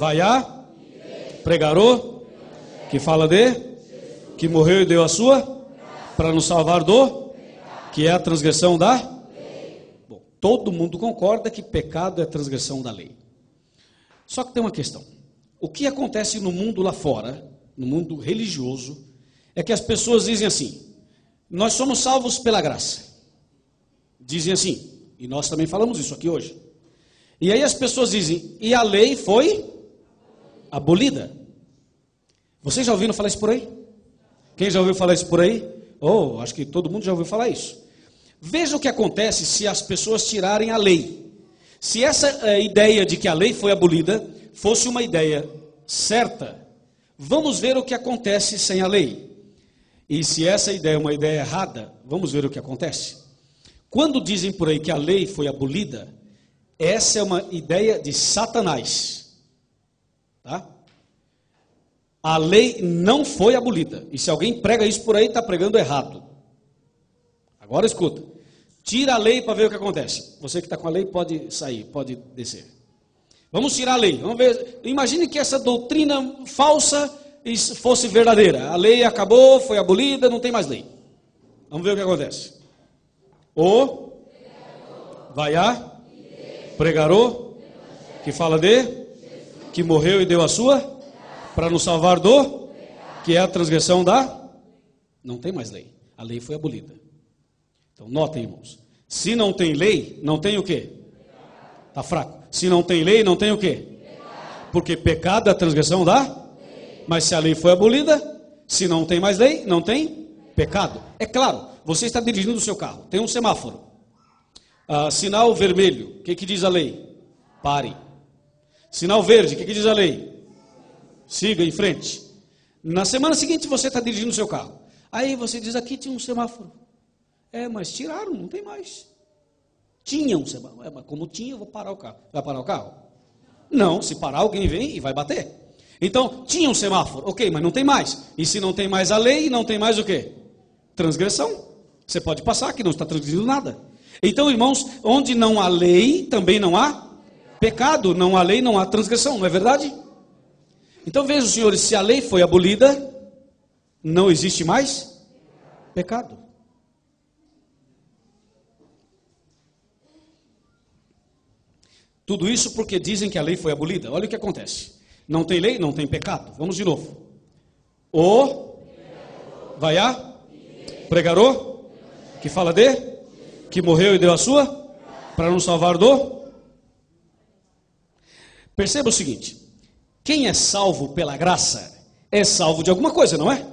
vai a, pregarô, que fala de, que morreu e deu a sua, para nos salvar do, que é a transgressão da. Bom, todo mundo concorda que pecado é a transgressão da lei. Só que tem uma questão. O que acontece no mundo lá fora, no mundo religioso, é que as pessoas dizem assim: nós somos salvos pela graça. Dizem assim, e nós também falamos isso aqui hoje. E aí as pessoas dizem, e a lei foi abolida. Vocês já ouviram falar isso por aí? Quem já ouviu falar isso por aí? Oh, acho que todo mundo já ouviu falar isso. Veja o que acontece se as pessoas tirarem a lei. Se essa ideia de que a lei foi abolida fosse uma ideia certa, vamos ver o que acontece sem a lei. E se essa ideia é uma ideia errada, vamos ver o que acontece. Quando dizem por aí que a lei foi abolida, essa é uma ideia de Satanás. Tá? A lei não foi abolida. E se alguém prega isso por aí, está pregando errado. Agora escuta. Tira a lei para ver o que acontece. Você que está com a lei pode sair, pode descer. Vamos tirar a lei. Vamos ver. Imagine que essa doutrina falsa fosse verdadeira. A lei acabou, foi abolida, não tem mais lei. Vamos ver o que acontece. O vai a, pregarô, que fala de, que morreu e deu a sua, para nos salvar do, que é a transgressão da, não tem mais lei. A lei foi abolida. Então notem, irmãos, se não tem lei, não tem o quê? Está fraco. Se não tem lei, não tem o quê? Porque pecado é a transgressão da, mas se a lei foi abolida, se não tem mais lei, não tem pecado. É claro, você está dirigindo o seu carro, tem um semáforo, sinal vermelho, o que diz a lei? Pare. Sinal verde, o que diz a lei? Siga em frente. Na semana seguinte você está dirigindo o seu carro, aí você diz, aqui tinha um semáforo. Mas tiraram, não tem mais. Tinha um semáforo, mas como tinha, eu vou parar o carro. Vai parar o carro? Não, se parar alguém vem e vai bater. Então, tinha um semáforo, ok, mas não tem mais. E se não tem mais a lei, não tem mais o quê? Transgressão. Você pode passar que não está transgredindo nada. Então, irmãos, onde não há lei, também não há pecado. Não há lei, não há transgressão, não é verdade? Então, vejam, senhores, se a lei foi abolida, não existe mais pecado. Tudo isso porque dizem que a lei foi abolida. Olha o que acontece. Não tem lei, não tem pecado. Vamos de novo. O vai a, pregarô, que fala de, que morreu e deu a sua, para nos salvar do. Perceba o seguinte, quem é salvo pela graça, é salvo de alguma coisa, não é?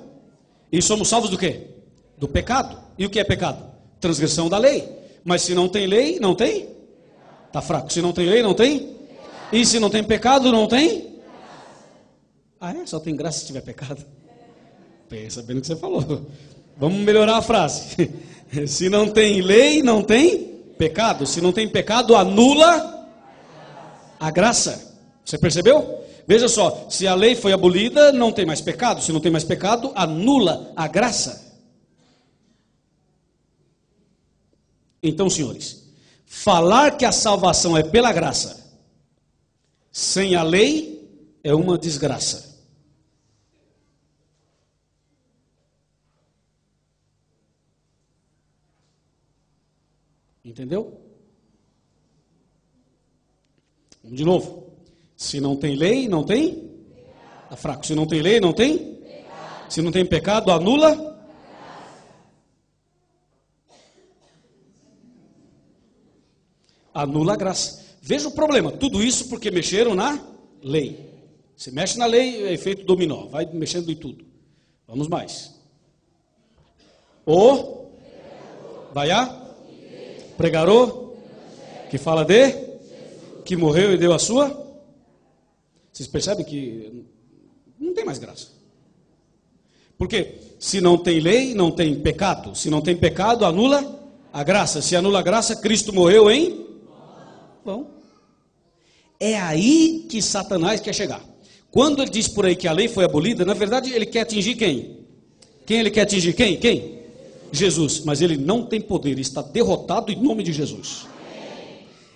E somos salvos do quê? Do pecado. E o que é pecado? Transgressão da lei. Mas se não tem lei, não tem? Está fraco. Se não tem lei, não tem? E se não tem pecado, não tem? Só tem graça se tiver pecado? Pensa bem no que você falou. Vamos melhorar a frase. Se não tem lei, não tem pecado. Se não tem pecado, anula a graça. Você percebeu? Veja só, se a lei foi abolida, não tem mais pecado. Se não tem mais pecado, anula a graça. Então, senhores, falar que a salvação é pela graça, sem a lei, é uma desgraça. Entendeu? Vamos de novo. Se não tem lei, não tem? Está fraco. Se não tem lei, não tem? Se não tem pecado, anula? Anula a graça. Veja o problema. Tudo isso porque mexeram na lei. Se mexe na lei, é efeito dominó. Vai mexendo em tudo. Vamos mais. O vai a pregarô, que fala de, que morreu e deu a sua. Vocês percebem que não tem mais graça. Porque se não tem lei, não tem pecado. Se não tem pecado, anula a graça. Se anula a graça, Cristo morreu em vão. É aí que Satanás quer chegar. Quando ele diz por aí que a lei foi abolida, na verdade ele quer atingir quem? Quem ele quer atingir? Quem? Jesus. Mas ele não tem poder, ele está derrotado em nome de Jesus.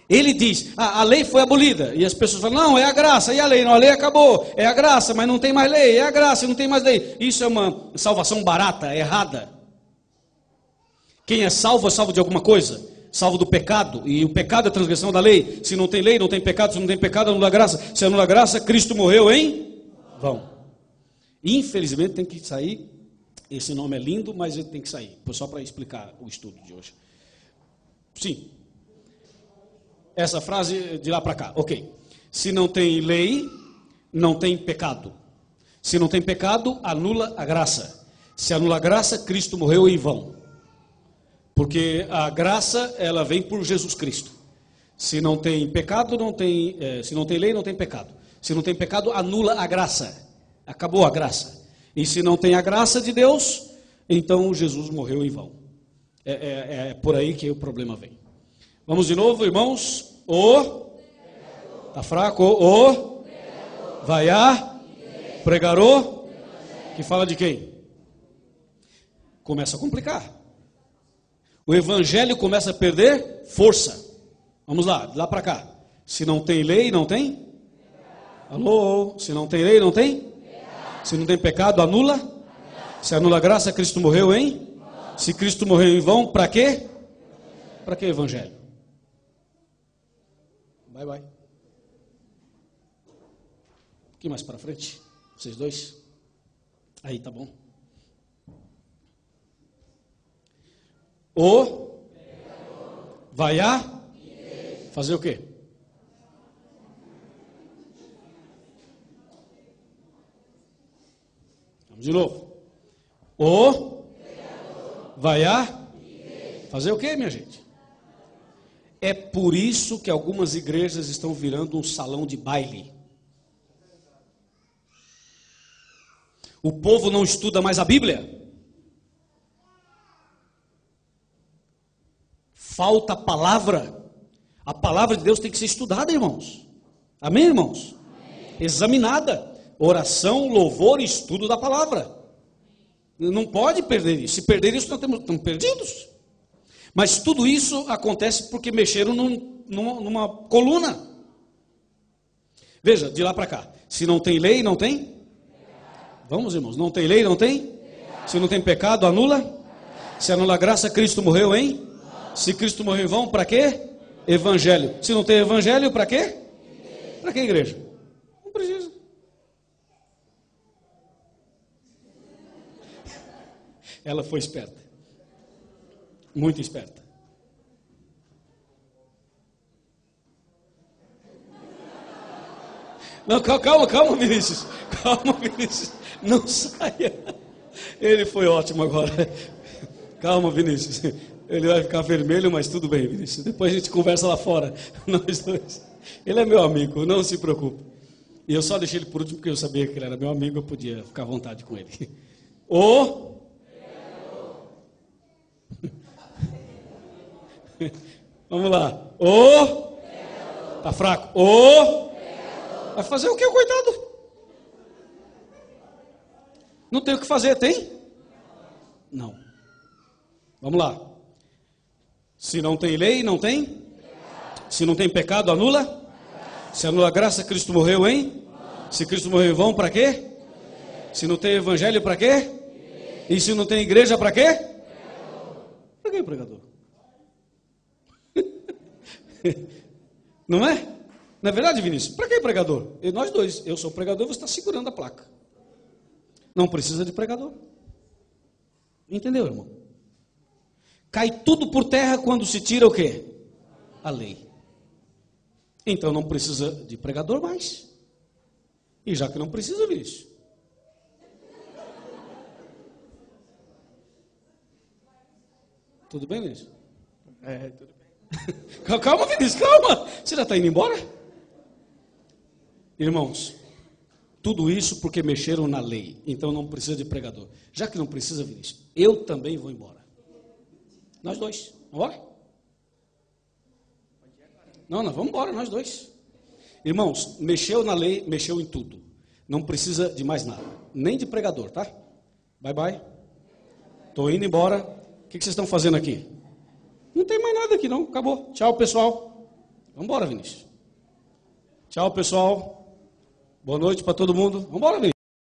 Ele diz, a lei foi abolida. E as pessoas falam, não, é a graça. E a lei? Não, a lei acabou. É a graça, mas não tem mais lei. É a graça e não tem mais lei. Isso é uma salvação barata, errada. Quem é salvo de alguma coisa. Salvo do pecado. E o pecado é a transgressão da lei. Se não tem lei, não tem pecado. Se não tem pecado, anula a graça. Se anula a graça, Cristo morreu em vão. Infelizmente tem que sair. Esse nome é lindo, mas ele tem que sair. Só para explicar o estudo de hoje. Sim. Essa frase de lá para cá, ok. Se não tem lei, não tem pecado. Se não tem pecado, anula a graça. Se anula a graça, Cristo morreu em vão. Porque a graça, ela vem por Jesus Cristo. Se não tem pecado, não tem... se não tem lei, não tem pecado. Se não tem pecado, anula a graça. Acabou a graça. E se não tem a graça de Deus, então Jesus morreu em vão. É por aí que o problema vem. Vamos de novo, irmãos. Tá fraco? Vai a pregarou, que fala de quem? Começa a complicar. O evangelho começa a perder força. Vamos lá para cá. Se não tem lei, não tem? Alô? Se não tem lei, não tem? Se não tem pecado, anula? Se anula a graça, Cristo morreu em? Se Cristo morreu em vão, para quê? Para que evangelho? Vai. Um pouquinho mais para frente. Vocês dois. Aí, tá bom. Vai a fazer o quê? Vamos de novo. Vai a fazer o quê, minha gente? É por isso que algumas igrejas estão virando um salão de baile. O povo não estuda mais a Bíblia. Falta a palavra. A palavra de Deus tem que ser estudada, irmãos. Amém, irmãos? Amém. Examinada. Oração, louvor e estudo da palavra. Não pode perder isso. Se perder isso, nós estamos perdidos. Mas tudo isso acontece porque mexeram numa coluna. Veja, de lá para cá. Se não tem lei, não tem? Vamos, irmãos. Não tem lei, não tem? Se não tem pecado, anula? Se anula a graça, Cristo morreu em? Se Cristo morreu em vão, para quê? Evangelho. Se não tem evangelho, para quê? Para que igreja? Não precisa. Ela foi esperta. Muito esperta. Não, calma, Vinícius. Calma, Vinícius. Não saia. Ele foi ótimo agora. Calma, Vinícius. Ele vai ficar vermelho, mas tudo bem, Vinícius. Depois a gente conversa lá fora, nós dois. Ele é meu amigo, não se preocupe. E eu só deixei ele por último porque eu sabia que ele era meu amigo, eu podia ficar à vontade com ele. Vamos lá. Tá fraco. Vai fazer o que, coitado? Não tem o que fazer, tem? Não. Vamos lá. Se não tem lei, não tem? Se não tem pecado, anula? Se anula a graça, Cristo morreu em? Se Cristo morreu em vão, para quê? Se não tem evangelho, para quê? E se não tem igreja, para quê? Para que pregador? Não é? Não é verdade, Vinícius? Para que pregador? E nós dois. Eu sou pregador, você está segurando a placa. Não precisa de pregador. Entendeu, irmão? Cai tudo por terra quando se tira o quê? A lei. Então não precisa de pregador mais. E já que não precisa, Vinícius. Tudo bem, Vinícius? Tudo bem. Calma, Vinícius, calma. Você já está indo embora? Irmãos, tudo isso porque mexeram na lei. Então não precisa de pregador. Já que não precisa, Vinícius, eu também vou embora. Nós dois. Vamos embora? Não, nós vamos embora, nós dois. Irmãos, mexeu na lei, mexeu em tudo. Não precisa de mais nada. Nem de pregador, tá? Bye, bye. Estou indo embora. O que vocês estão fazendo aqui? Não tem mais nada aqui, não. Acabou. Tchau, pessoal. Vamos embora, Vinícius. Tchau, pessoal. Boa noite para todo mundo. Vamos embora, Vinícius.